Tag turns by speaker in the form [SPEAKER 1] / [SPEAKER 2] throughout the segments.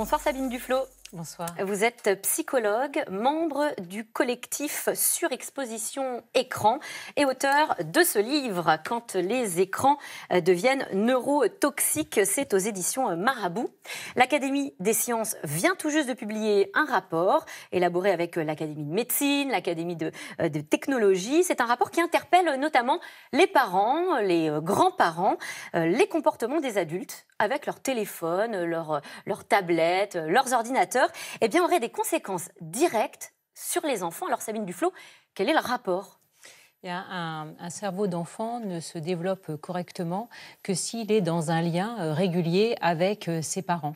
[SPEAKER 1] Bonsoir Sabine Duflo.
[SPEAKER 2] Bonsoir.
[SPEAKER 1] Vous êtes psychologue, membre du collectif Surexposition Écran et auteur de ce livre « Quand les écrans deviennent neurotoxiques ». C'est aux éditions Marabout. L'Académie des sciences vient tout juste de publier un rapport élaboré avec l'Académie de médecine, l'Académie de technologie. C'est un rapport qui interpelle notamment les parents, les grands-parents, les comportements des adultes avec leur téléphone, leur tablette, leurs ordinateurs, eh bien, aurait des conséquences directes sur les enfants. Alors, Sabine Duflo, quel est le rapport ?
[SPEAKER 2] Un cerveau d'enfant ne se développe correctement que s'il est dans un lien régulier avec ses parents.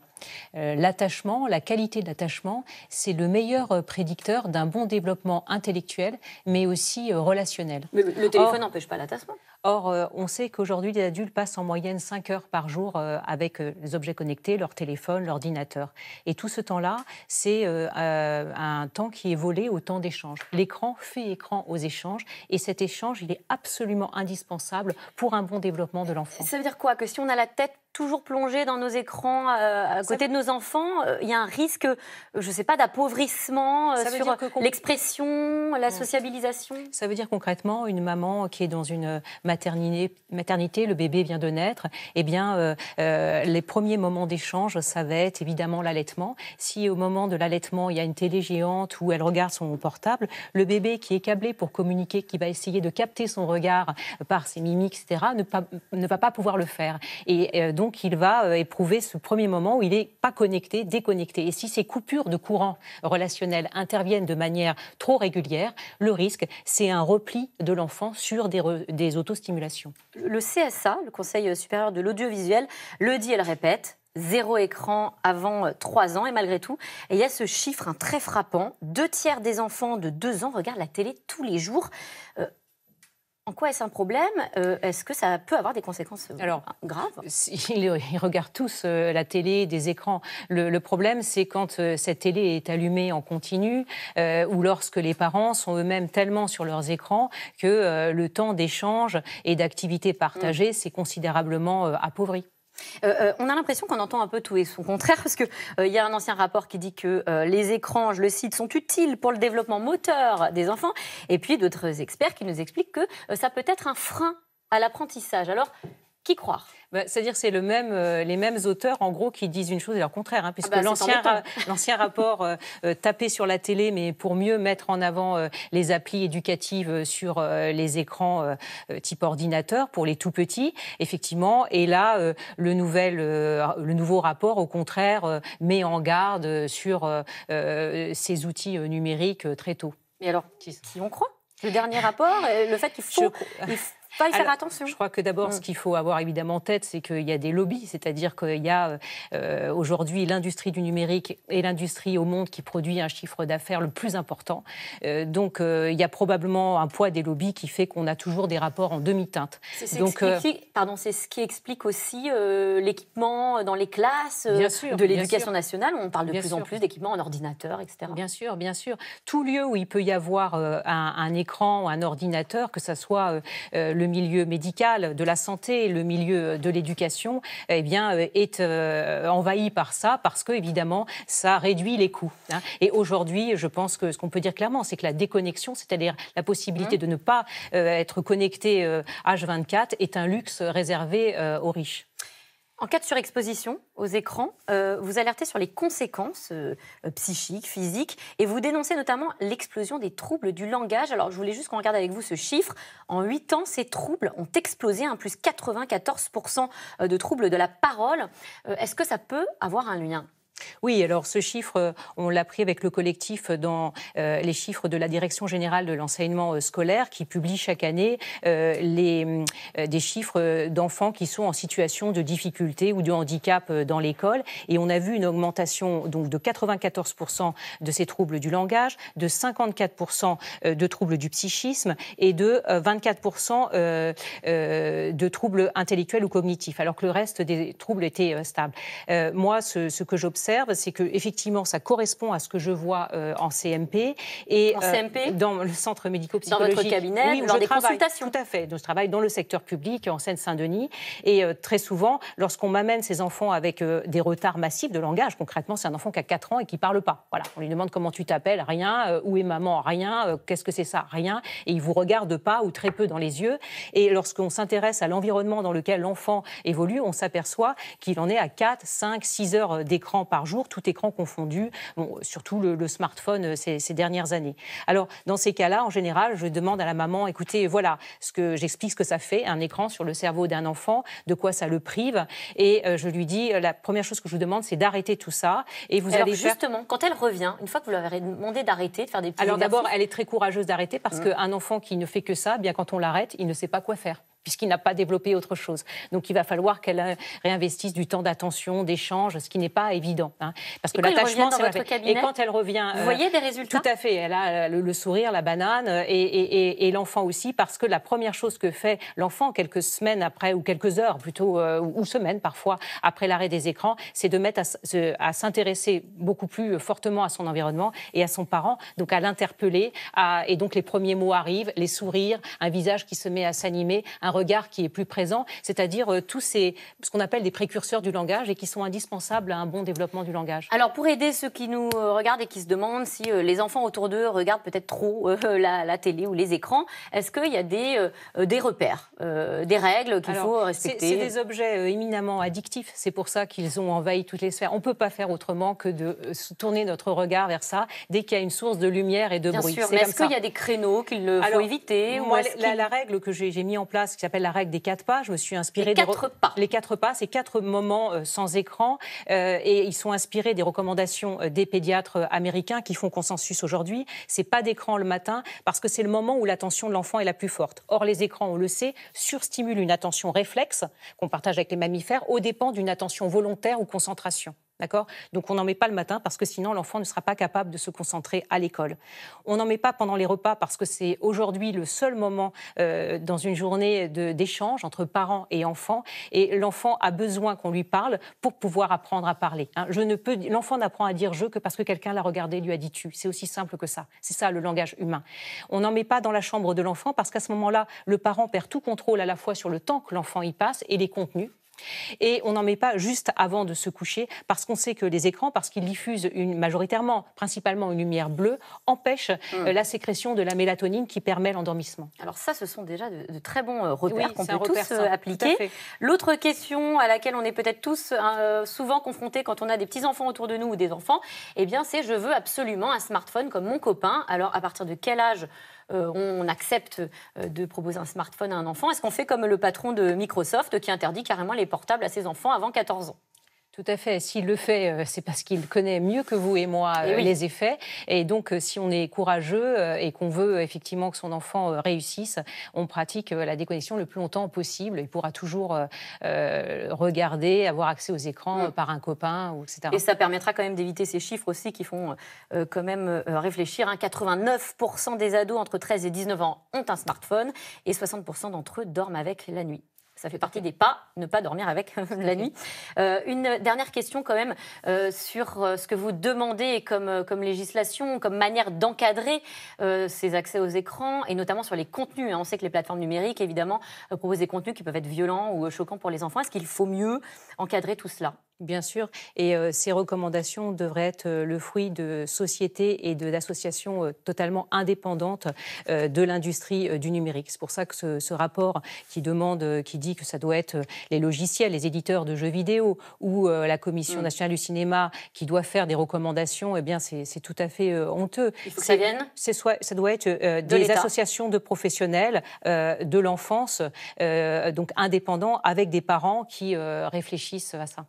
[SPEAKER 2] L'attachement, la qualité de l'attachement, c'est le meilleur prédicteur d'un bon développement intellectuel, mais aussi relationnel.
[SPEAKER 1] Mais le téléphone n'empêche pas l'attachement.
[SPEAKER 2] Or, on sait qu'aujourd'hui, les adultes passent en moyenne 5 heures par jour avec les objets connectés, leur téléphone, l'ordinateur. Et tout ce temps-là, c'est un temps qui est volé au temps d'échange. L'écran fait écran aux échanges, et cet échange, il est absolument indispensable pour un bon développement de l'enfant.
[SPEAKER 1] Ça veut dire quoi ? Que si on a la tête toujours plongée dans nos écrans à côté de nos enfants, il y a un risque, je ne sais pas, d'appauvrissement sur l'expression, la sociabilisation ?
[SPEAKER 2] Ça veut dire concrètement, une maman qui est dans une maternité, le bébé vient de naître, eh bien, les premiers moments d'échange, ça va être évidemment l'allaitement. Si au moment de l'allaitement, il y a une télé géante où elle regarde son portable, le bébé qui est câblé pour communiquer, qui va essayer de capter son regard par ses mimiques, etc., ne va pas pouvoir le faire. Et donc, il va éprouver ce premier moment où il n'est pas connecté, déconnecté. Et si ces coupures de courant relationnel interviennent de manière trop régulière, le risque, c'est un repli de l'enfant sur des autostimulations.
[SPEAKER 1] Le CSA, le Conseil supérieur de l'audiovisuel, le dit et le répète, 0 écran avant 3 ans. Et malgré tout, il y a ce chiffre très frappant. 2/3 des enfants de 2 ans regardent la télé tous les jours. En quoi est-ce un problème ? Est-ce que ça peut avoir des conséquences graves ?
[SPEAKER 2] Ils regardent tous la télé, des écrans. Le problème, c'est quand cette télé est allumée en continu ou lorsque les parents sont eux-mêmes tellement sur leurs écrans que le temps d'échange et d'activité partagée s'est considérablement appauvri.
[SPEAKER 1] On a l'impression qu'on entend un peu tout et son contraire, parce qu'il y a un ancien rapport qui dit que les écrans, je le cite, sont utiles pour le développement moteur des enfants, et puis d'autres experts qui nous expliquent que ça peut être un frein à l'apprentissage. Alors, qui croire ?
[SPEAKER 2] C'est-à-dire que c'est les mêmes auteurs, en gros, qui disent une chose et leur contraire, puisque l'ancien rapport tapait sur la télé, mais pour mieux mettre en avant les applis éducatives sur les écrans type ordinateur pour les tout-petits, effectivement. Et là, le nouveau rapport, au contraire, met en garde sur ces outils numériques très tôt.
[SPEAKER 1] Mais alors, qui on croit ? Le dernier rapport, le fait qu'il faut... Pas y faire attention.
[SPEAKER 2] Je crois que d'abord, ce qu'il faut avoir évidemment en tête, c'est qu'il y a des lobbies, c'est-à-dire qu'il y a aujourd'hui l'industrie du numérique et l'industrie au monde qui produit un chiffre d'affaires le plus important. Donc, il y a probablement un poids des lobbies qui fait qu'on a toujours des rapports en demi-teinte.
[SPEAKER 1] C'est ce qui explique aussi l'équipement dans les classes de l'éducation nationale. On parle de plus en plus d'équipements en ordinateur, etc.
[SPEAKER 2] Bien sûr, bien sûr. Tout lieu où il peut y avoir un écran ou un ordinateur, que ce soit le milieu médical, de la santé, le milieu de l'éducation, eh bien, est envahi par ça, parce que, évidemment, ça réduit les coûts. Et aujourd'hui, je pense que ce qu'on peut dire clairement, c'est que la déconnexion, c'est-à-dire la possibilité de ne pas être connecté H24, est un luxe réservé aux riches.
[SPEAKER 1] En cas de surexposition aux écrans, vous alertez sur les conséquences psychiques, physiques, et vous dénoncez notamment l'explosion des troubles du langage. Alors, je voulais juste qu'on regarde avec vous ce chiffre. En 8 ans, ces troubles ont explosé, plus 94% de troubles de la parole. Est-ce que ça peut avoir un lien ?
[SPEAKER 2] Oui, alors ce chiffre, on l'a pris avec le collectif dans les chiffres de la Direction générale de l'enseignement scolaire qui publie chaque année des chiffres d'enfants qui sont en situation de difficulté ou de handicap dans l'école. Et on a vu une augmentation donc, de 94% de ces troubles du langage, de 54% de troubles du psychisme et de 24% de troubles intellectuels ou cognitifs, alors que le reste des troubles étaient stables. Moi, ce que j'observe, j'observe, c'est que effectivement, ça correspond à ce que je vois en CMP et
[SPEAKER 1] en CMP
[SPEAKER 2] dans le centre médico-psychologique.
[SPEAKER 1] Dans votre cabinet,
[SPEAKER 2] oui,
[SPEAKER 1] lors des consultations.
[SPEAKER 2] Tout à fait. Donc, je travaille dans le secteur public en Seine-Saint-Denis et très souvent, lorsqu'on m'amène ces enfants avec des retards massifs de langage, concrètement, c'est un enfant qui a 4 ans et qui ne parle pas. Voilà, on lui demande comment tu t'appelles, rien. Où est maman, rien. Qu'est-ce que c'est ça, rien. Et il vous regarde pas ou très peu dans les yeux. Et lorsqu'on s'intéresse à l'environnement dans lequel l'enfant évolue, on s'aperçoit qu'il en est à 4, 5, 6 heures d'écran par jour, tout écran confondu, bon, surtout le smartphone ces dernières années. Alors, dans ces cas-là, en général, je demande à la maman, écoutez, voilà, j'explique ce que ça fait, un écran sur le cerveau d'un enfant, de quoi ça le prive, et je lui dis, la première chose que je vous demande, c'est d'arrêter tout ça, et vous allez
[SPEAKER 1] justement, quand elle revient, une fois que vous lui avez demandé d'arrêter, de faire des petits exercices...
[SPEAKER 2] Alors d'abord, elle est très courageuse d'arrêter, parce qu'un enfant qui ne fait que ça, bien quand on l'arrête, il ne sait pas quoi faire, puisqu'il n'a pas développé autre chose. Donc il va falloir qu'elle réinvestisse du temps d'attention, d'échange, ce qui n'est pas évident. Hein, parce que l'attachement, c'est votre cabinet. Et quand elle revient...
[SPEAKER 1] Vous voyez des résultats?
[SPEAKER 2] Tout à fait. Elle a le sourire, la banane, et l'enfant aussi, parce que la première chose que fait l'enfant, quelques semaines après, ou quelques heures plutôt, ou semaines parfois, après l'arrêt des écrans, c'est de mettre à s'intéresser beaucoup plus fortement à son environnement et à son parent, donc à l'interpeller. Et donc les premiers mots arrivent, les sourires, un visage qui se met à s'animer, un regard qui est plus présent, c'est-à-dire tous ce qu'on appelle des précurseurs du langage et qui sont indispensables à un bon développement du langage.
[SPEAKER 1] Alors pour aider ceux qui nous regardent et qui se demandent si les enfants autour d'eux regardent peut-être trop la télé ou les écrans, est-ce qu'il y a des repères, des règles qu'il faut respecter?
[SPEAKER 2] C'est des objets éminemment addictifs, c'est pour ça qu'ils ont envahi toutes les sphères. On ne peut pas faire autrement que de tourner notre regard vers ça dès qu'il y a une source de lumière et de bruit.
[SPEAKER 1] Bien sûr, mais est-ce qu'il y a des créneaux qu'il faut éviter?
[SPEAKER 2] Moi, la règle que j'ai mis en place, qui s'appelle la règle des 4 pas, je me suis inspirée...
[SPEAKER 1] Les 4 pas.
[SPEAKER 2] Les 4 pas, c'est 4 moments sans écran et ils sont inspirés des recommandations des pédiatres américains qui font consensus aujourd'hui. C'est pas d'écran le matin parce que c'est le moment où l'attention de l'enfant est la plus forte. Or, les écrans, on le sait, surstimulent une attention réflexe qu'on partage avec les mammifères aux dépens d'une attention volontaire ou concentration. D'accord ? Donc on n'en met pas le matin parce que sinon l'enfant ne sera pas capable de se concentrer à l'école. On n'en met pas pendant les repas parce que c'est aujourd'hui le seul moment dans une journée d'échange entre parents et enfants et l'enfant a besoin qu'on lui parle pour pouvoir apprendre à parler. Hein. L'enfant n'apprend à dire « je » que parce que quelqu'un l'a regardé et lui a dit « tu ». C'est aussi simple que ça. C'est ça le langage humain. On n'en met pas dans la chambre de l'enfant parce qu'à ce moment-là, le parent perd tout contrôle à la fois sur le temps que l'enfant y passe et les contenus. Et on n'en met pas juste avant de se coucher parce qu'on sait que les écrans, parce qu'ils diffusent principalement une lumière bleue, empêchent la sécrétion de la mélatonine qui permet l'endormissement.
[SPEAKER 1] Alors ça, ce sont déjà de très bons repères qu'on peut tous
[SPEAKER 2] simple,
[SPEAKER 1] appliquer. L'autre question à laquelle on est peut-être tous souvent confrontés quand on a des petits-enfants autour de nous ou des enfants, eh bien c'est « je veux absolument un smartphone comme mon copain ». Alors à partir de quel âge on accepte de proposer un smartphone à un enfant? Est-ce qu'on fait comme le patron de Microsoft qui interdit carrément les portables à ses enfants avant 14 ans?
[SPEAKER 2] Tout à fait. S'il le fait, c'est parce qu'il connaît mieux que vous et moi les effets. Et donc, si on est courageux et qu'on veut effectivement que son enfant réussisse, on pratique la déconnexion le plus longtemps possible. Il pourra toujours regarder, avoir accès aux écrans par un copain, etc.
[SPEAKER 1] Et ça permettra quand même d'éviter ces chiffres aussi qui font quand même réfléchir. 89% des ados entre 13 et 19 ans ont un smartphone et 60% d'entre eux dorment avec la nuit. Ça fait partie des pas, ne pas dormir avec la nuit. Une dernière question quand même sur ce que vous demandez comme législation, comme manière d'encadrer ces accès aux écrans et notamment sur les contenus. On sait que les plateformes numériques, évidemment, proposent des contenus qui peuvent être violents ou choquants pour les enfants. Est-ce qu'il faut mieux encadrer tout cela ?
[SPEAKER 2] Bien sûr, et ces recommandations devraient être le fruit de sociétés et d'associations totalement indépendantes de l'industrie du numérique. C'est pour ça que ce rapport qui dit que ça doit être les logiciels, les éditeurs de jeux vidéo ou la Commission nationale du cinéma qui doit faire des recommandations, eh bien c'est tout à fait honteux.
[SPEAKER 1] Il faut que ça vienne.
[SPEAKER 2] Ça doit être des associations de professionnels de l'enfance, donc indépendants, avec des parents qui réfléchissent à ça.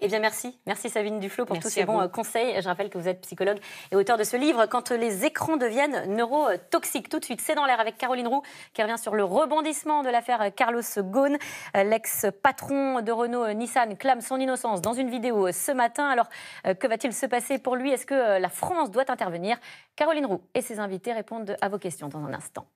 [SPEAKER 1] Eh bien, merci. Merci Sabine Duflot pour tous ces bons conseils. Je rappelle que vous êtes psychologue et auteur de ce livre « Quand les écrans deviennent neurotoxiques ». Tout de suite, c'est dans l'air avec Caroline Roux qui revient sur le rebondissement de l'affaire Carlos Ghosn. L'ex-patron de Renault-Nissan clame son innocence dans une vidéo ce matin. Alors, que va-t-il se passer pour lui? Est-ce que la France doit intervenir? Caroline Roux et ses invités répondent à vos questions dans un instant.